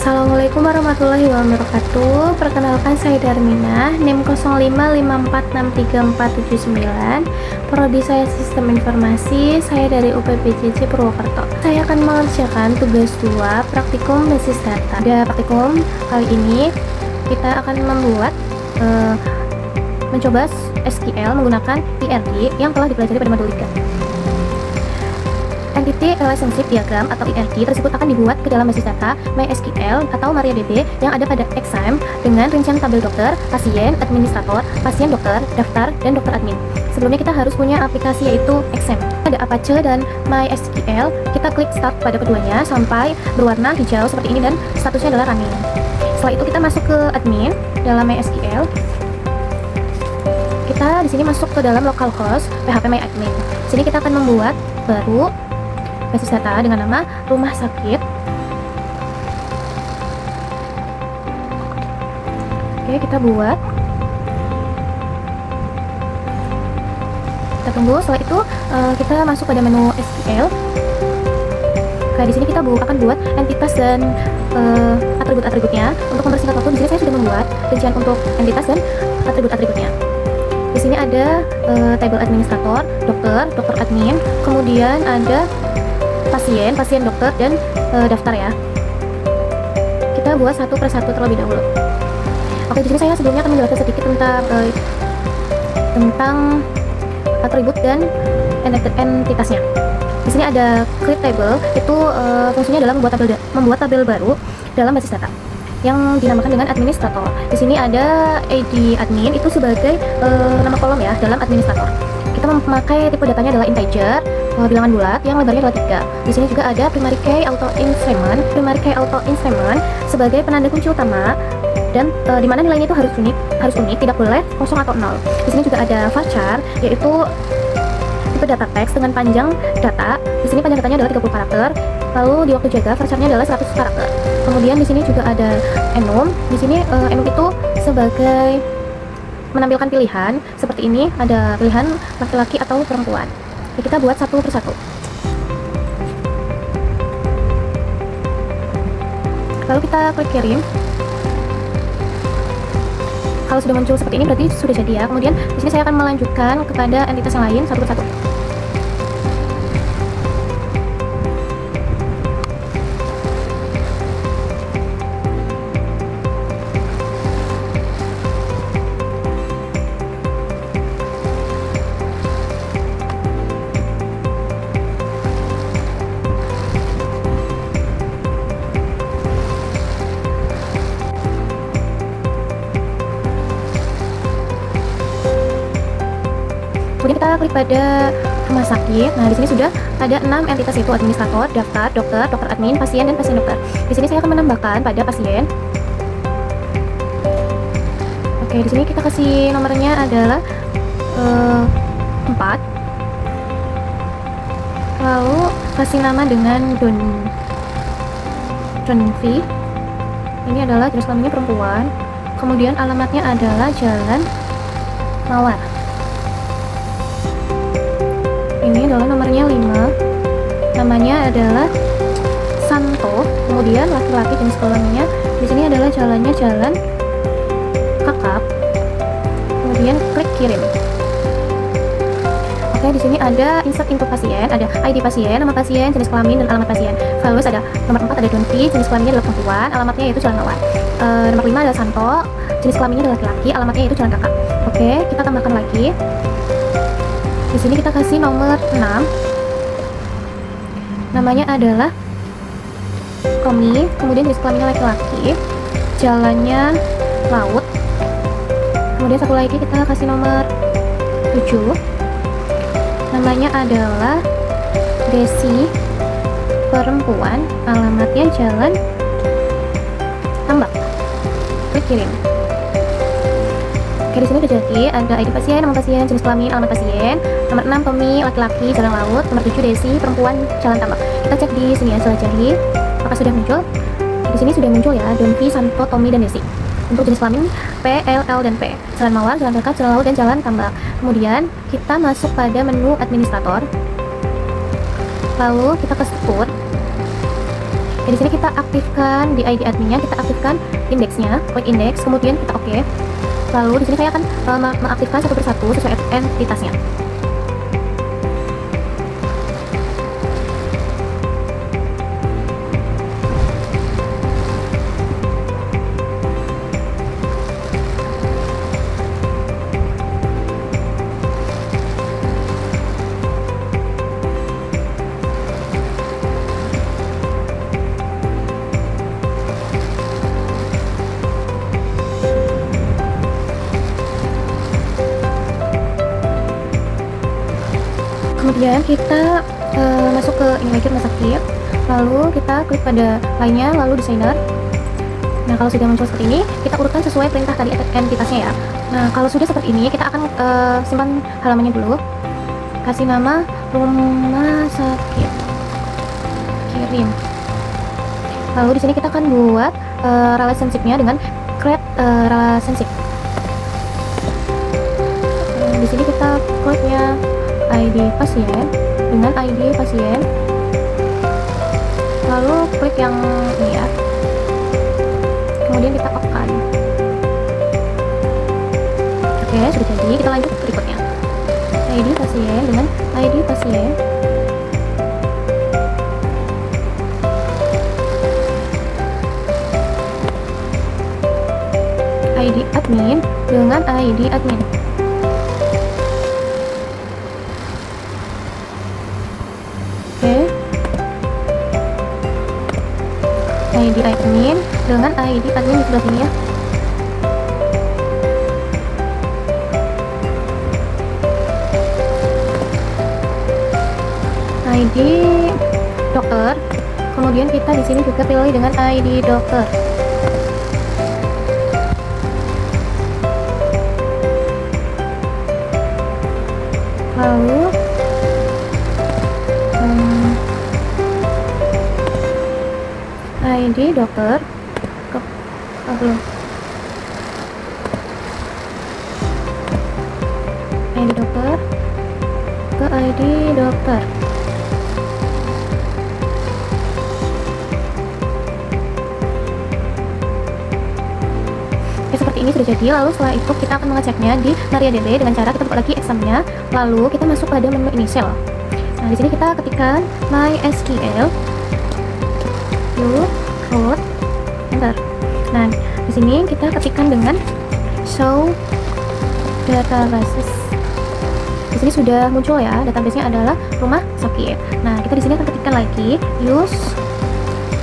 Assalamualaikum warahmatullahi wabarakatuh. Perkenalkan saya Darmina, NIM 05546349. Prodi saya Sistem Informasi, saya dari UPPJJ Purwokerto. Saya akan mengerjakan tugas 2 praktikum basis data. Pada praktikum kali ini kita akan mencoba SQL menggunakan ERD yang telah dipelajari pada modul 3. Entity Relationship Diagram atau ERD tersebut akan dibuat ke dalam basis data MySQL atau MariaDB yang ada pada XAMPP dengan rincian tabel dokter, pasien, administrator, pasien dokter, daftar, dan dokter admin. Sebelumnya kita harus punya aplikasi yaitu XAMPP. Ada Apache dan MySQL. Kita klik start pada keduanya sampai berwarna hijau seperti ini dan statusnya adalah running. Setelah itu kita masuk ke admin dalam MySQL. Kita di sini masuk ke dalam localhost PHP MyAdmin. Di sini kita akan membuat baru basis data dengan nama rumah sakit. Oke, kita buat. Kita tunggu. Setelah itu kita masuk pada menu SQL. Di sini kita akan buat entitas dan atribut-atributnya. Untuk mempersingkat waktu, di sini saya sudah membuat rincian untuk entitas dan atribut-atributnya. Di sini ada tabel administrator, dokter admin, kemudian ada pasien dokter, dan daftar ya. Kita buat satu persatu terlebih dahulu. Oke, di sini saya sebelumnya akan menjelaskan sedikit tentang atribut dan entitasnya. Di sini ada create table, itu fungsinya adalah membuat tabel baru dalam basis data yang dinamakan dengan administrator. Di sini ada ID admin, itu sebagai nama kolom ya dalam administrator. Kita memakai tipe datanya adalah integer, bilangan bulat yang lebarnya adalah 3. Di sini juga ada primary key auto increment sebagai penanda kunci utama, dan di mana nilainya itu harus unik, tidak boleh kosong atau 0. Di sini juga ada varchar, yaitu tipe data teks dengan panjang data. Di sini panjang datanya adalah 30 karakter. Lalu di waktu jaga varcharnya adalah 100 karakter. Kemudian di sini juga ada enum. Di sini enum itu sebagai menampilkan pilihan seperti ini, ada pilihan laki-laki atau perempuan. Jadi kita buat satu persatu. Lalu kita klik kirim. Kalau sudah muncul seperti ini berarti sudah jadi ya. Kemudian di sini saya akan melanjutkan kepada entitas yang lain satu persatu. Kemudian kita klik pada rumah sakit. Nah, di sini sudah ada 6 entitas, yaitu administrator, daftar, dokter admin, pasien, dan pasien dokter. Di sini saya akan menambahkan pada pasien. Oke, di sini kita kasih nomornya adalah 4. Lalu kasih nama dengan Donvi. Ini adalah jenis kelaminnya perempuan. Kemudian alamatnya adalah Jalan Mawar. Ini adalah nomornya 5. Namanya adalah Santo. Kemudian laki-laki jenis kelaminnya. Di sini adalah jalannya Jalan Kakap. Kemudian klik kirim. Oke, di sini ada insert input pasien, ada ID pasien, nama pasien, jenis kelamin, dan alamat pasien. Values ada nomor 4 ada Donvi, jenis kelaminnya adalah perempuan, alamatnya yaitu Jalan Mawar. Nomor 5 adalah Santo, jenis kelaminnya adalah laki-laki, alamatnya yaitu Jalan Kakap. Oke, kita tambahkan lagi. Di sini kita kasih nomor 6. Namanya adalah Romi, kemudian jenis kelaminnya laki-laki, jalannya laut. Kemudian satu lagi kita kasih nomor 7. Namanya adalah Desi, perempuan, alamatnya Jalan Tambak. Klik kirim. Oke, di sini udah jadi. Ada ID pasien, nama pasien, jenis kelamin, alamat pasien. Nomor 6 Tommy, laki-laki, jalan laut. Nomor 7 Desi, perempuan, jalan tambak. Kita cek di sini ya, jelajahi. Apakah sudah muncul? Di sini sudah muncul ya, Donvi, Santo, Tommy, dan Desi. Untuk jenis kelamin P, L, L, dan P. Jalan Mawar, jalan kakap, jalan laut, dan jalan tambak. Kemudian kita masuk pada menu administrator. Lalu kita ke struktur. Jadi di sini kita aktifkan di ID adminnya, kita aktifkan indeksnya, klik indeks, kemudian kita oke. Lalu di sini saya akan mengaktifkan satu persatu sesuai entitasnya. Kemudian kita masuk ke ini lagi rumah sakit, lalu kita klik pada lainnya, lalu desainer. Nah, kalau sudah muncul seperti ini, kita urutkan sesuai perintah tadi entitasnya ya. Nah, kalau sudah seperti ini, kita akan simpan halamannya dulu. Kasih nama rumah sakit, kirim. Lalu di sini kita akan buat relationship-nya dengan create relationship. Di sini kita kliknya ID pasien dengan ID pasien, lalu klik yang ini ya, kemudian kita open. Oke, sudah jadi. Kita lanjut ke berikutnya, ID pasien dengan ID pasien, ID admin dengan ID admin. ID admin dengan ID admin di sebelah sini ya. ID dokter, kemudian kita di sini juga pilih dengan ID dokter. Lalu ID dokter ke belum ID dokter ke ID dokter. Oke, seperti ini sudah jadi. Lalu setelah itu kita akan mengeceknya di MariaDB dengan cara kita buka lagi examnya, lalu kita masuk pada menu initial. Nah, di sini kita ketikkan MySQL root enter. Nah, di sini kita ketikkan dengan show databases. Di sini sudah muncul ya, database-nya adalah rumah sakit. Nah, kita di sini akan ketikkan lagi use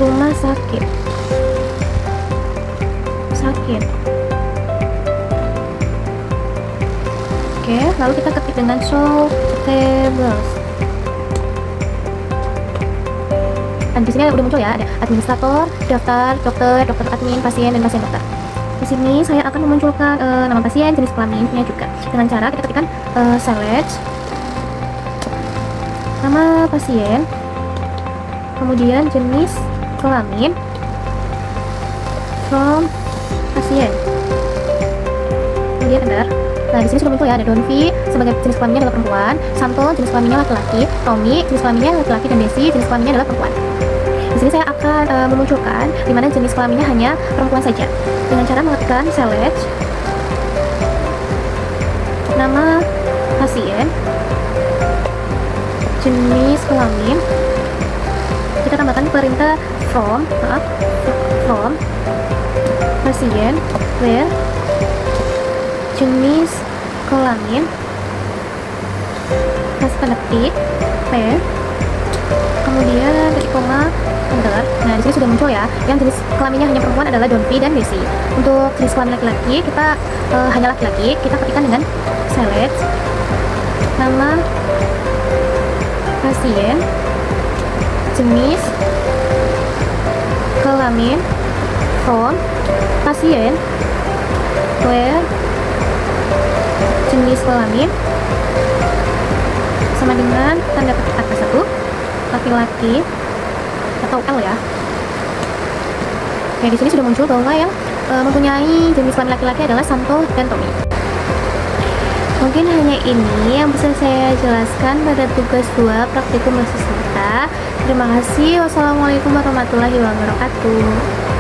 rumah sakit. Oke, lalu kita ketik dengan show tables. Dan di sini udah muncul ya, ada administrator, daftar, dokter, dokter admin, pasien, dan pasien dokter. Di sini saya akan memunculkan nama pasien, jenis kelaminnya juga dengan cara kita ketikkan select nama pasien, kemudian jenis kelamin from pasien, kemudian enter. Nah, di sini sudah muncul ya, ada Donvi sebagai jenis kelaminnya adalah perempuan, Santo jenis kelaminnya laki-laki, Tommy jenis kelaminnya laki-laki, dan Desi jenis kelaminnya adalah perempuan. Di sini saya akan memunculkan di mana jenis kelaminnya hanya perempuan saja dengan cara mengetikkan select nama pasien, jenis kelamin, kita tambahkan perintah from pasien, where jenis kelamin, kasih tanda petik, p, kemudian titik koma, enter. Nah, di sini sudah muncul ya, yang jenis kelaminnya hanya perempuan adalah Donvi dan Desi. Untuk jenis kelamin laki-laki, kita hanya laki-laki, kita ketikkan dengan select nama pasien, jenis kelamin from pasien, where jenis kelamin sama dengan tanda petik atas satu, laki-laki atau L ya. Oke, di sini sudah muncul bahwa yang mempunyai jenis kelamin laki-laki adalah Santo dan Tommy. Mungkin hanya ini yang bisa saya jelaskan pada tugas 2 praktikum mahasiswa. Terima kasih. Wassalamualaikum warahmatullahi wabarakatuh.